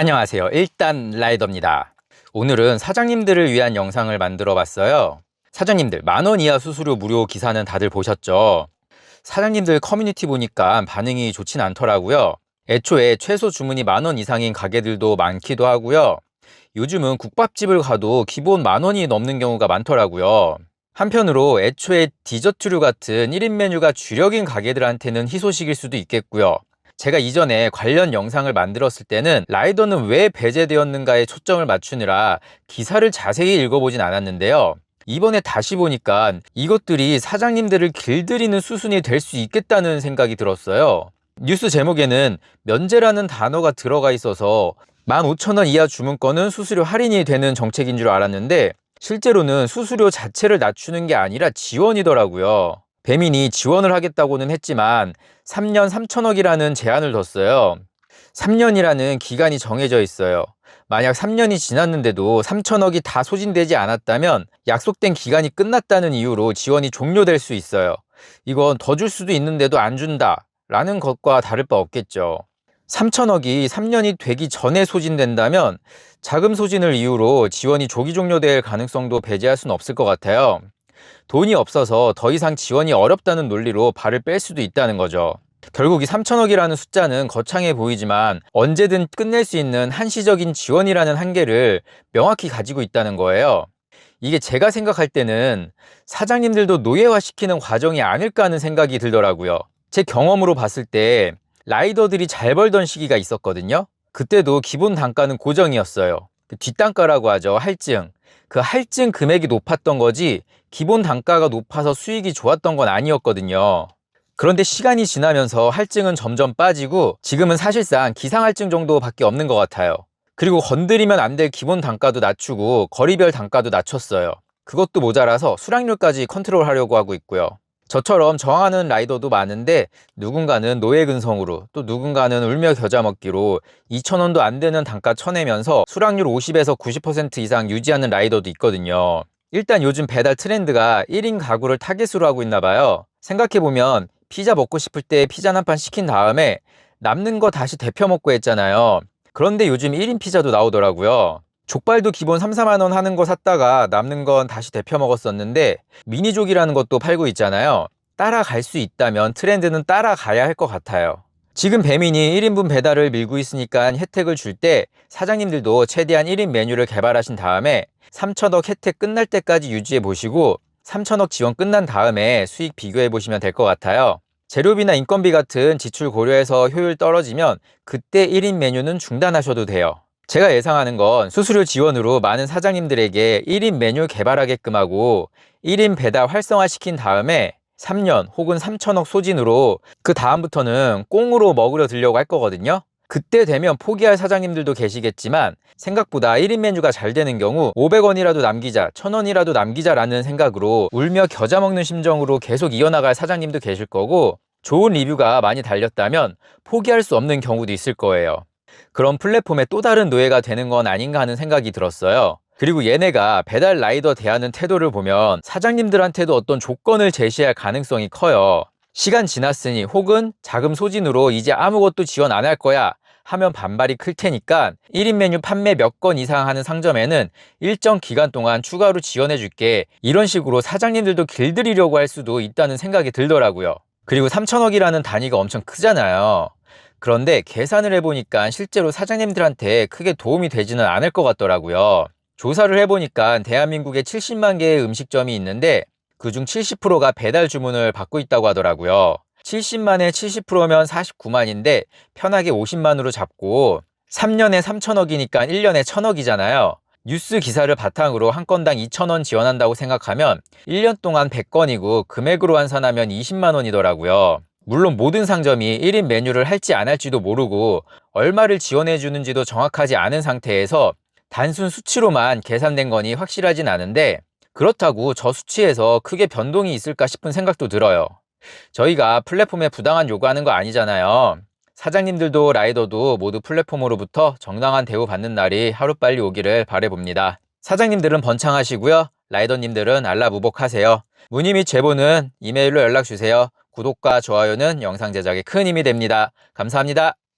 안녕하세요. 일단 라이더입니다. 오늘은 사장님들을 위한 영상을 만들어 봤어요. 사장님들 10,000원 이하 수수료 무료 기사는 다들 보셨죠? 사장님들 커뮤니티 보니까 반응이 좋진 않더라고요. 애초에 최소 주문이 10,000원 이상인 가게들도 많기도 하고요. 요즘은 국밥집을 가도 기본 10,000원이 넘는 경우가 많더라고요. 한편으로 애초에 디저트류 같은 1인 메뉴가 주력인 가게들한테는 희소식일 수도 있겠고요. 제가 이전에 관련 영상을 만들었을 때는 라이더는 왜 배제되었는가에 초점을 맞추느라 기사를 자세히 읽어보진 않았는데요. 이번에 다시 보니까 이것들이 사장님들을 길들이는 수순이 될 수 있겠다는 생각이 들었어요. 뉴스 제목에는 면제라는 단어가 들어가 있어서 15,000원 이하 주문권은 수수료 할인이 되는 정책인 줄 알았는데 실제로는 수수료 자체를 낮추는 게 아니라 지원이더라고요. 배민이 지원을 하겠다고는 했지만 3년 3천억이라는 제한을 뒀어요. 3년이라는 기간이 정해져 있어요. 만약 3년이 지났는데도 3천억이 다 소진되지 않았다면 약속된 기간이 끝났다는 이유로 지원이 종료될 수 있어요. 이건 더 줄 수도 있는데도 안 준다 라는 것과 다를 바 없겠죠. 3천억이 3년이 되기 전에 소진된다면 자금 소진을 이유로 지원이 조기 종료될 가능성도 배제할 수는 없을 것 같아요. 돈이 없어서 더 이상 지원이 어렵다는 논리로 발을 뺄 수도 있다는 거죠. 결국 이 3천억이라는 숫자는 거창해 보이지만 언제든 끝낼 수 있는 한시적인 지원이라는 한계를 명확히 가지고 있다는 거예요. 이게 제가 생각할 때는 사장님들도 노예화시키는 과정이 아닐까 하는 생각이 들더라고요. 제 경험으로 봤을 때 라이더들이 잘 벌던 시기가 있었거든요. 그때도 기본 단가는 고정이었어요. 뒷단가라고 하죠. 할증. 그 할증 금액이 높았던 거지 기본 단가가 높아서 수익이 좋았던 건 아니었거든요. 그런데 시간이 지나면서 할증은 점점 빠지고 지금은 사실상 기상할증 정도밖에 없는 것 같아요. 그리고 건드리면 안 될 기본 단가도 낮추고 거리별 단가도 낮췄어요. 그것도 모자라서 수량률까지 컨트롤하려고 하고 있고요. 저처럼 저항하는 라이더도 많은데 누군가는 노예 근성으로 또 누군가는 울며 겨자 먹기로 2,000원도 안 되는 단가 쳐내면서 수량률 50에서 90% 이상 유지하는 라이더도 있거든요. 일단 요즘 배달 트렌드가 1인 가구를 타깃으로 하고 있나 봐요. 생각해보면 피자 먹고 싶을 때 피자 한 판 시킨 다음에 남는 거 다시 데펴 먹고 했잖아요. 그런데 요즘 1인 피자도 나오더라고요. 족발도 기본 3, 4만 원 하는 거 샀다가 남는 건 다시 데펴 먹었었는데 미니족이라는 것도 팔고 있잖아요. 따라갈 수 있다면 트렌드는 따라가야 할 것 같아요. 지금 배민이 1인분 배달을 밀고 있으니까 혜택을 줄 때 사장님들도 최대한 1인 메뉴를 개발하신 다음에 3천억 혜택 끝날 때까지 유지해 보시고 3천억 지원 끝난 다음에 수익 비교해 보시면 될 것 같아요. 재료비나 인건비 같은 지출 고려해서 효율 떨어지면 그때 1인 메뉴는 중단하셔도 돼요. 제가 예상하는 건 수수료 지원으로 많은 사장님들에게 1인 메뉴 개발하게끔 하고 1인 배달 활성화시킨 다음에 3년 혹은 3천억 소진으로 그 다음부터는 꽁으로 먹으려 들려고 할 거거든요. 그때 되면 포기할 사장님들도 계시겠지만 생각보다 1인 메뉴가 잘 되는 경우 500원이라도 남기자, 1,000원이라도 남기자라는 생각으로 울며 겨자 먹는 심정으로 계속 이어나갈 사장님도 계실 거고 좋은 리뷰가 많이 달렸다면 포기할 수 없는 경우도 있을 거예요. 그런 플랫폼의 또 다른 노예가 되는 건 아닌가 하는 생각이 들었어요. 그리고 얘네가 배달 라이더 대하는 태도를 보면 사장님들한테도 어떤 조건을 제시할 가능성이 커요. 시간 지났으니 혹은 자금 소진으로 이제 아무것도 지원 안 할 거야 하면 반발이 클 테니까 1인 메뉴 판매 몇 건 이상 하는 상점에는 일정 기간 동안 추가로 지원해 줄게 이런 식으로 사장님들도 길들이려고 할 수도 있다는 생각이 들더라고요. 그리고 3천억이라는 단위가 엄청 크잖아요. 그런데 계산을 해보니까 실제로 사장님들한테 크게 도움이 되지는 않을 것 같더라고요. 조사를 해보니까 대한민국에 70만 개의 음식점이 있는데 그중 70%가 배달 주문을 받고 있다고 하더라고요. 70만에 70%면 49만인데 편하게 50만으로 잡고 3년에 3천억이니까 1년에 1,000억이잖아요. 뉴스 기사를 바탕으로 한 건당 2,000원 지원한다고 생각하면 1년 동안 100건이고 금액으로 환산하면 20만 원이더라고요. 물론 모든 상점이 1인 메뉴를 할지 안 할지도 모르고 얼마를 지원해 주는지도 정확하지 않은 상태에서 단순 수치로만 계산된 거니 확실하진 않은데 그렇다고 저 수치에서 크게 변동이 있을까 싶은 생각도 들어요. 저희가 플랫폼에 부당한 요구하는 거 아니잖아요. 사장님들도 라이더도 모두 플랫폼으로부터 정당한 대우 받는 날이 하루빨리 오기를 바라봅니다. 사장님들은 번창하시고요. 라이더님들은 알라무복하세요. 문의 및 제보는 이메일로 연락 주세요. 구독과 좋아요는 영상 제작에 큰 힘이 됩니다. 감사합니다.